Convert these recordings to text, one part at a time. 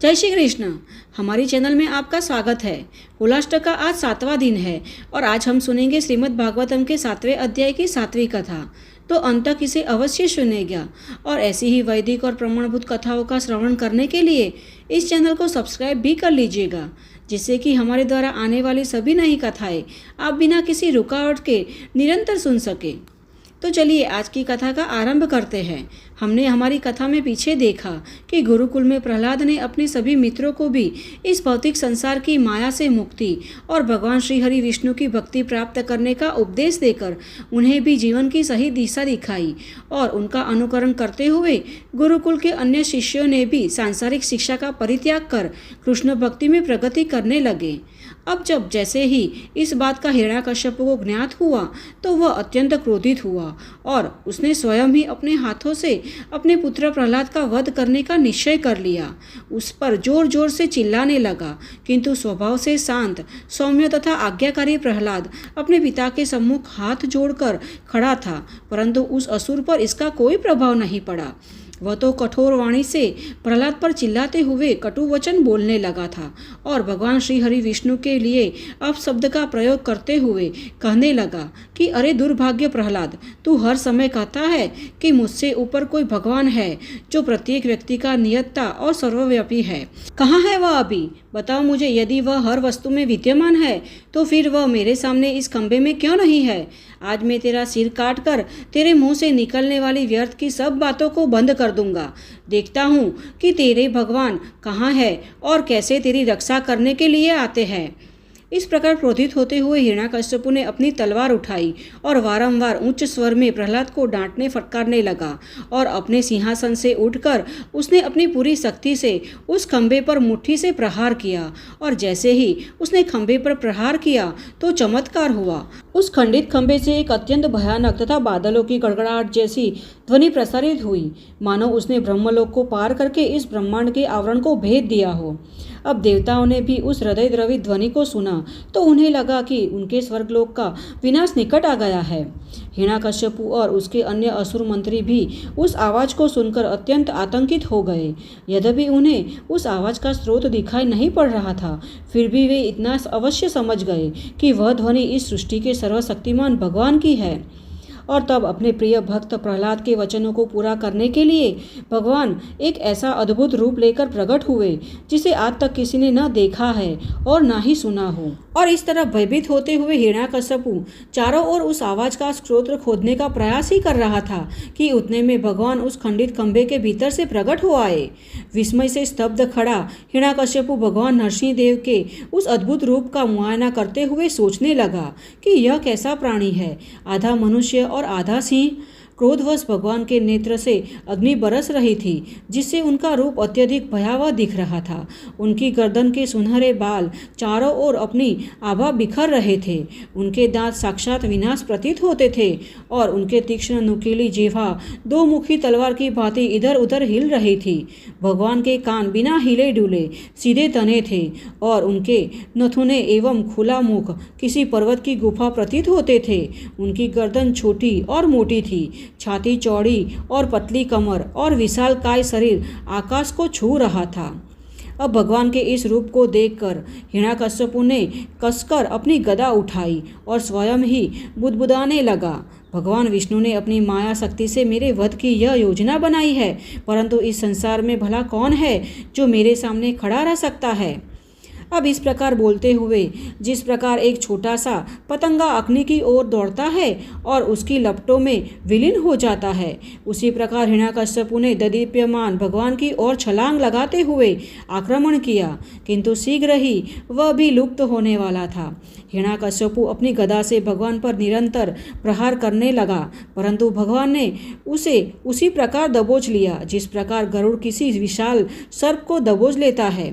जय श्री कृष्ण। हमारी चैनल में आपका स्वागत है। होलाष्टक का आज 7वां दिन है और आज हम सुनेंगे श्रीमद् भागवतम के 7वें अध्याय की 7वीं कथा। तो अंत तक इसे अवश्य सुनेगा और ऐसी ही वैदिक और प्रमाणभूत कथाओं का श्रवण करने के लिए इस चैनल को सब्सक्राइब भी कर लीजिएगा, जिससे कि हमारे द्वारा आने वाली सभी नई कथाएं आप बिना किसी रुकावट के निरंतर सुन सके। तो चलिए आज की कथा का आरंभ करते हैं। हमने हमारी कथा में पीछे देखा कि गुरुकुल में प्रहलाद ने अपने सभी मित्रों को भी इस भौतिक संसार की माया से मुक्ति और भगवान श्री हरि विष्णु की भक्ति प्राप्त करने का उपदेश देकर उन्हें भी जीवन की सही दिशा दिखाई और उनका अनुकरण करते हुए गुरुकुल के अन्य शिष्यों ने भी सांसारिक शिक्षा का परित्याग कर कृष्ण भक्ति में प्रगति करने लगे। अब जैसे ही इस बात का हिरण्याकश्यप को ज्ञात हुआ तो वह अत्यंत क्रोधित हुआ और उसने स्वयं ही अपने हाथों से अपने पुत्र प्रहलाद का वध करने का निश्चय कर लिया। उस पर जोर जोर से चिल्लाने लगा, किंतु स्वभाव से शांत, सौम्य तथा आज्ञाकारी प्रहलाद अपने पिता के सम्मुख हाथ जोड़कर खड़ा था, परंतु उस असुर पर इसका कोई प्रभाव नहीं पड़ा। वह तो कठोर वाणी से प्रहलाद पर चिल्लाते हुए कटु वचन बोलने लगा था और भगवान श्री हरि विष्णु के लिए अपशब्द का प्रयोग करते हुए कहने लगा कि अरे दुर्भाग्य प्रहलाद, तू हर समय कहता है कि मुझसे ऊपर कोई भगवान है जो प्रत्येक व्यक्ति का नियंता और सर्वव्यापी है। कहाँ है वह अभी? बताओ मुझे। यदि वह हर वस्तु में विद्यमान है तो फिर वह मेरे सामने इस खंबे में क्यों नहीं है? आज मैं तेरा सिर काट कर तेरे मुंह से निकलने वाली व्यर्थ की सब बातों को बंद कर दूंगा। देखता हूँ कि तेरे भगवान कहाँ है और कैसे तेरी रक्षा करने के लिए आते हैं। इस प्रकार क्रोधित होते हुए हिरण्याकश्यप ने अपनी तलवार उठाई और वारंवार उच्च स्वर में प्रहलाद को डांटने फटकारने लगा और अपने सिंहासन से उठकर उसने अपनी पूरी शक्ति से उस खंबे पर मुट्ठी से प्रहार किया और जैसे ही उसने खंबे पर प्रहार किया तो चमत्कार हुआ। उस खंडित खंबे से एक अत्यंत भयानक तथा बादलों की गड़गड़ाहट जैसी ध्वनि प्रसारित हुई, मानो उसने ब्रह्मलोक को पार करके इस ब्रह्मांड के आवरण को भेद दिया हो। अब देवताओं ने भी उस हृदय द्रवित ध्वनि को सुना तो उन्हें लगा कि उनके स्वर्गलोक का विनाश निकट आ गया है। हिरण्याकश्यप और उसके अन्य असुर मंत्री भी उस आवाज को सुनकर अत्यंत आतंकित हो गए। यद्यपि उन्हें उस आवाज का स्रोत दिखाई नहीं पड़ रहा था, फिर भी वे इतना अवश्य समझ गए कि वह ध्वनि इस सृष्टि के सर्वशक्तिमान भगवान की है। और तब अपने प्रिय भक्त प्रहलाद के वचनों को पूरा करने के लिए भगवान एक ऐसा अद्भुत रूप लेकर प्रकट हुए जिसे आज तक किसी ने न देखा है और न ही सुना हो। और इस तरह भयभीत होते हुए हिरण्याकश्यप चारों ओर उस आवाज का स्रोत खोदने का प्रयास ही कर रहा था कि उतने में भगवान उस खंडित खंबे के भीतर से प्रकट हो आए। विस्मय से स्तब्ध खड़ा हिरण्याकश्यप भगवान नरसिंह देव के उस अद्भुत रूप का मुआयना करते हुए सोचने लगा कि यह कैसा प्राणी है, आधा मनुष्य और आधा सिंह। क्रोधवश भगवान के नेत्र से अग्नि बरस रही थी, जिससे उनका रूप अत्यधिक भयावह दिख रहा था। उनकी गर्दन के सुनहरे बाल चारों ओर अपनी आभा बिखर रहे थे। उनके दांत साक्षात विनाश प्रतीत होते थे और उनके तीक्ष्ण नुकीली जिह्वा दो मुखी तलवार की भांति इधर उधर हिल रही थी। भगवान के कान बिना हिले डुले सीधे तने थे और उनके नथुने एवं खुला मुख किसी पर्वत की गुफा प्रतीत होते थे। उनकी गर्दन छोटी और मोटी थी, छाती चौड़ी और पतली कमर और विशालकाय शरीर आकाश को छू रहा था। अब भगवान के इस रूप को देखकर हिरण्याकश्यप ने कसकर अपनी गदा उठाई और स्वयं ही बुदबुदाने लगा। भगवान विष्णु ने अपनी माया शक्ति से मेरे वध की यह योजना बनाई है, परंतु इस संसार में भला कौन है जो मेरे सामने खड़ा रह सकता है। अब इस प्रकार बोलते हुए जिस प्रकार एक छोटा सा पतंगा अग्नि की ओर दौड़ता है और उसकी लपटों में विलीन हो जाता है, उसी प्रकार हिरण्याकश्यप ने ददीप्यमान भगवान की ओर छलांग लगाते हुए आक्रमण किया, किंतु शीघ्र ही वह भी लुप्त होने वाला था। हिरण्याकश्यप अपनी गदा से भगवान पर निरंतर प्रहार करने लगा, परंतु भगवान ने उसे उसी प्रकार दबोच लिया जिस प्रकार गरुड़ किसी विशाल सर्प को दबोच लेता है।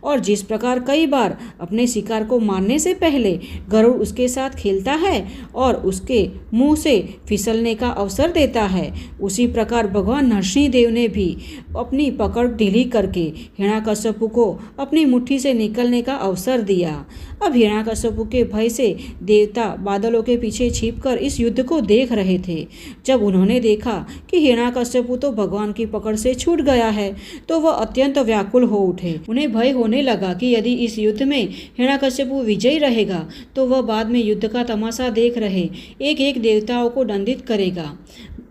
और जिस प्रकार कई बार अपने शिकार को मारने से पहले गरुड़ उसके साथ खेलता है और उसके मुंह से फिसलने का अवसर देता है, उसी प्रकार भगवान नरसिंहदेव ने भी अपनी पकड़ ढीली करके हिरण्यकश्यप को अपनी मुट्ठी से निकलने का अवसर दिया। अब हिरण्यकश्यप के भय से देवता बादलों के पीछे छिपकर इस युद्ध को देख रहे थे। जब उन्होंने देखा कि हिरण्यकश्यप तो भगवान की पकड़ से छूट गया है तो वह अत्यंत व्याकुल हो उठे। उन्हें भय होने लगा कि यदि इस युद्ध में हिरण्यकश्यप विजयी रहेगा तो वह बाद में युद्ध का तमाशा देख रहे एक एक देवताओं को दंडित करेगा।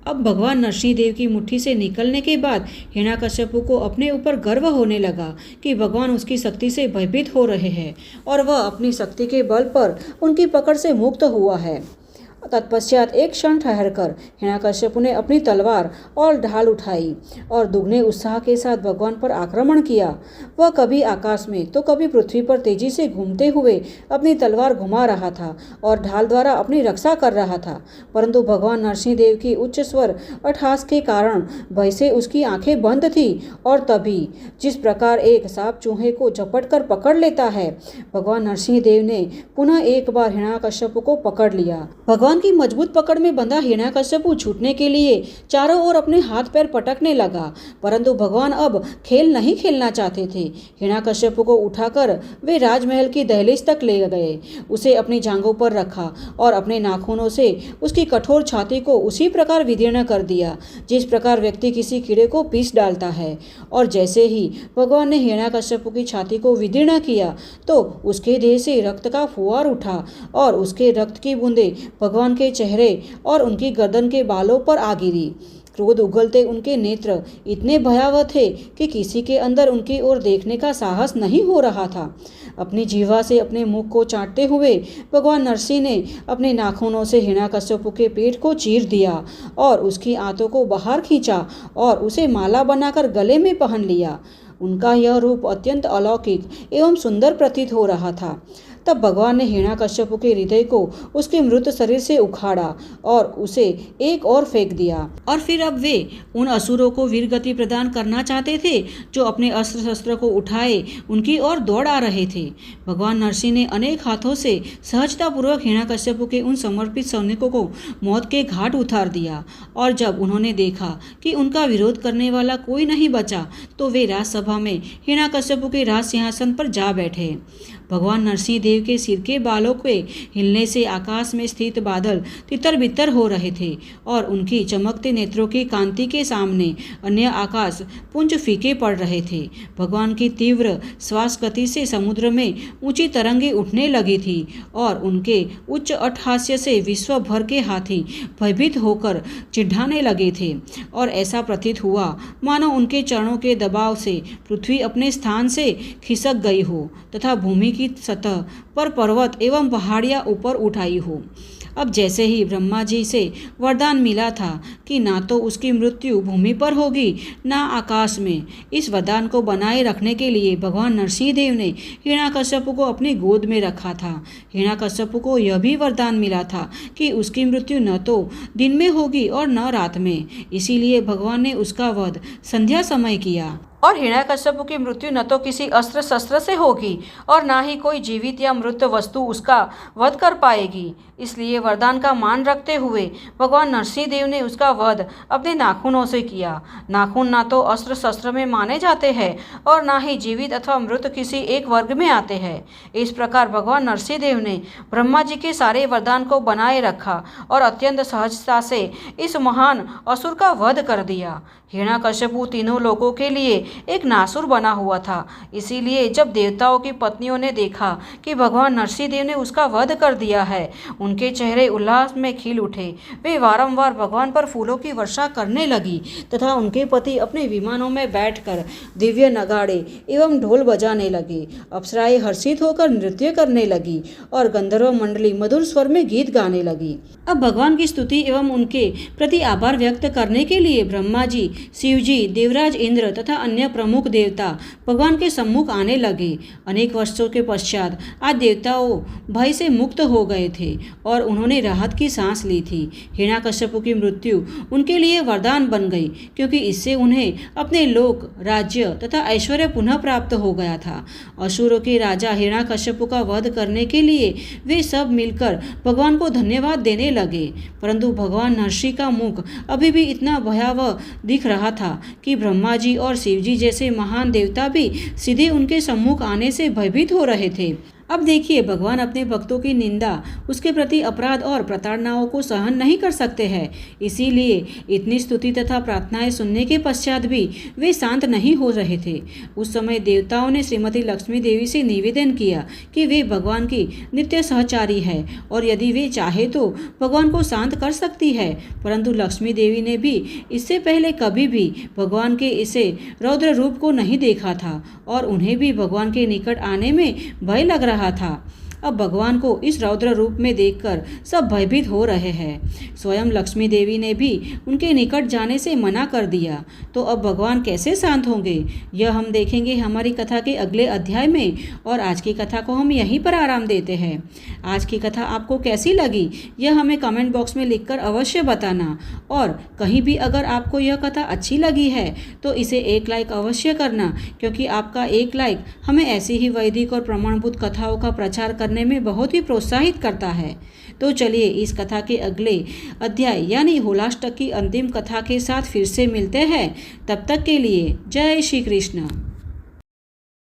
अब भगवान नरसिंहदेव की मुट्ठी से निकलने के बाद हिरण्यकश्यप को अपने ऊपर गर्व होने लगा कि भगवान उसकी शक्ति से भयभीत हो रहे हैं और वह अपनी शक्ति के बल पर उनकी पकड़ से मुक्त हुआ है। तत्पश्चात एक क्षण ठहरकर हिरण्यकश्यप ने अपनी तलवार और ढाल उठाई और दुगने उत्साह के साथ भगवान पर आक्रमण किया। वह कभी आकाश में तो कभी पृथ्वी पर तेजी से घूमते हुए अपनी तलवार घुमा रहा था और ढाल द्वारा अपनी रक्षा कर रहा था, परंतु भगवान नरसिंहदेव की उच्च स्वर अट्टहास के कारण भय से उसकी आंखें बंद थी। और तभी जिस प्रकार एक सांप चूहे को झपट कर पकड़ लेता है, भगवान नरसिंहदेव ने पुनः एक बार हिरण्यकश्यप को पकड़ लिया। भगवान की मजबूत पकड़ में बंधा हिरण्यकश्यप छूटने के लिए चारों ओर अपने हाथ पैर पटकने लगा, परंतु भगवान अब खेल नहीं खेलना चाहते थे। हिरण्यकश्यप को उठाकर वे राजमहल की दहलीज तक ले गए, उसे अपनी जांघों पर रखा और अपने नाखूनों से उसकी कठोर छाती को उसी प्रकार विदीर्ण कर दिया जिस प्रकार व्यक्ति किसी कीड़े को पीस डालता है। और जैसे ही भगवान ने हिरण्यकश्यप की छाती को विदीर्ण किया तो उसके देह से रक्त का फुहार उठा और उसके रक्त की बूंदें भगवान के चेहरे और उनकी गर्दन के बालों पर आ गिरी। क्रोध उगलते उनके नेत्र इतने भयावह थे कि किसी के अंदर उनकी ओर देखने का साहस नहीं हो रहा था। अपनी जीवा से अपने मुख को चाटते हुए भगवान नरसिंह ने अपने नाखूनों से हिरण्यकश्यप के पेट को चीर दिया और उसकी आंतों को बाहर खींचा और उसे माला बनाकर गले में पहन लिया। उनका यह रूप अत्यंत अलौकिक एवं सुंदर प्रतीत हो रहा था। तब भगवान ने हिरण्यकश्यप के हृदय को उसके मृत शरीर से उखाड़ा और उसे एक और फेंक दिया। और फिर अब वे उन असुरों को वीर गति प्रदान करना चाहते थे जो अपने अस्त्र शस्त्र को उठाए उनकी ओर दौड़ आ रहे थे। भगवान नरसिंह ने अनेक हाथों से सहजतापूर्वक हिरण्यकश्यप के उन समर्पित सैनिकों को मौत के घाट उतार दिया। और जब उन्होंने देखा कि उनका विरोध करने वाला कोई नहीं बचा तो वे राजसभा में हिरण्यकश्यप के राज सिंहासन पर जा बैठे। भगवान नरसिंहदेव के सिर के बालों के हिलने से आकाश में स्थित बादल तितर बितर हो रहे थे और उनकी चमकते नेत्रों की कांति के सामने अन्य आकाश पुंज फीके पड़ रहे थे। भगवान की तीव्र श्वास गति से समुद्र में ऊंची तरंगें उठने लगी थी और उनके उच्च अट्टहास्य से विश्व भर के हाथी भयभीत होकर चिढ़ाने लगे थे और ऐसा प्रतीत हुआ मानो उनके चरणों के दबाव से पृथ्वी अपने स्थान से खिसक गई हो तथा भूमि की सतह पर पर्वत एवं पहाड़ियां ऊपर उठाई हो। अब जैसे ही ब्रह्मा जी से वरदान मिला था कि ना तो उसकी मृत्यु भूमि पर होगी ना आकाश में, इस वरदान को बनाए रखने के लिए भगवान नरसिंहदेव ने हिरण्यकश्यप को अपनी गोद में रखा था। हिरण्यकश्यप को यह भी वरदान मिला था कि उसकी मृत्यु न तो दिन में होगी और न रात में, इसीलिए भगवान ने उसका वध संध्या समय किया। और हिरण्यकश्यप की मृत्यु न तो किसी अस्त्र शस्त्र से होगी और ना ही कोई जीवित या मृत वस्तु उसका वध कर पाएगी। इसलिए वरदान का मान रखते हुए भगवान नरसिंहदेव ने उसका वध अपने नाखूनों से किया। नाखून ना तो अस्त्र शस्त्र में माने जाते हैं और ना ही जीवित अथवा मृत किसी एक वर्ग में आते हैं। इस प्रकार भगवान नरसिंहदेव ने ब्रह्मा जी के सारे वरदान को बनाए रखा और अत्यंत सहजता से इस महान असुर का वध कर दिया। हिरण्यकश्यप तीनों लोगों के लिए एक नासुर बना हुआ था। इसीलिए जब देवताओं की पत्नियों ने देखा कि भगवान नरसिंहदेव ने उसका वध कर दिया है, उनके चेहरे उल्लास में खिल उठे। वे वारंवार भगवान पर फूलों की वर्षा करने लगी तथा उनके पति अपने विमानों में बैठकर दिव्य नगाड़े एवं ढोल बजाने लगे। अप्सराएं हर्षित होकर नृत्य करने लगी और गंधर्व मंडली मधुर स्वर में गीत गाने लगी। अब भगवान की स्तुति एवं उनके प्रति आभार व्यक्त करने के लिए ब्रह्मा जी, शिव जी, देवराज इंद्र तथा अन्य अन्य प्रमुख देवता भगवान के सम्मुख आने लगे। अनेक वर्षों के पश्चात आज देवताओं भय से मुक्त हो गए थे और उन्होंने राहत की सांस ली थी। हिरण्यकश्यप की मृत्यु उनके लिए वरदान बन गई, क्योंकि इससे उन्हें अपने लोक, राज्य तथा ऐश्वर्य पुनः प्राप्त हो गया था। असुरों के राजा हिरण्यकश्यप का वध करने के लिए वे सब मिलकर भगवान को धन्यवाद देने लगे, परंतु भगवान नरसिंह का मुख अभी भी इतना भयावह दिख रहा था कि ब्रह्मा जी और शिव जी जैसे महान देवता भी सीधे उनके सम्मुख आने से भयभीत हो रहे थे। अब देखिए, भगवान अपने भक्तों की निंदा, उसके प्रति अपराध और प्रताड़नाओं को सहन नहीं कर सकते हैं। इसीलिए इतनी स्तुति तथा प्रार्थनाएं सुनने के पश्चात भी वे शांत नहीं हो रहे थे। उस समय देवताओं ने श्रीमती लक्ष्मी देवी से निवेदन किया कि वे भगवान की नित्य सहचारी है और यदि वे चाहे तो भगवान को शांत कर सकती है। परंतु लक्ष्मी देवी ने भी इससे पहले कभी भी भगवान के इसे रौद्र रूप को नहीं देखा था और उन्हें भी भगवान के निकट आने में भय लग रहा था। अब भगवान को इस रौद्र रूप में देखकर सब भयभीत हो रहे हैं। स्वयं लक्ष्मी देवी ने भी उनके निकट जाने से मना कर दिया। तो अब भगवान कैसे शांत होंगे, यह हम देखेंगे हमारी कथा के अगले अध्याय में। और आज की कथा को हम यहीं पर आराम देते हैं। आज की कथा आपको कैसी लगी, यह हमें कमेंट बॉक्स में लिखकर अवश्य बताना। और कहीं भी अगर आपको यह कथा अच्छी लगी है तो इसे एक लाइक अवश्य करना, क्योंकि आपका एक लाइक हमें ऐसी ही वैदिक और प्रमाणभूत कथाओं का प्रचार करने में बहुत ही प्रोत्साहित करता है। तो चलिए इस कथा के अगले अध्याय यानी होलाष्टक की अंतिम कथा के साथ फिर से मिलते हैं। तब तक के लिए जय श्री कृष्ण।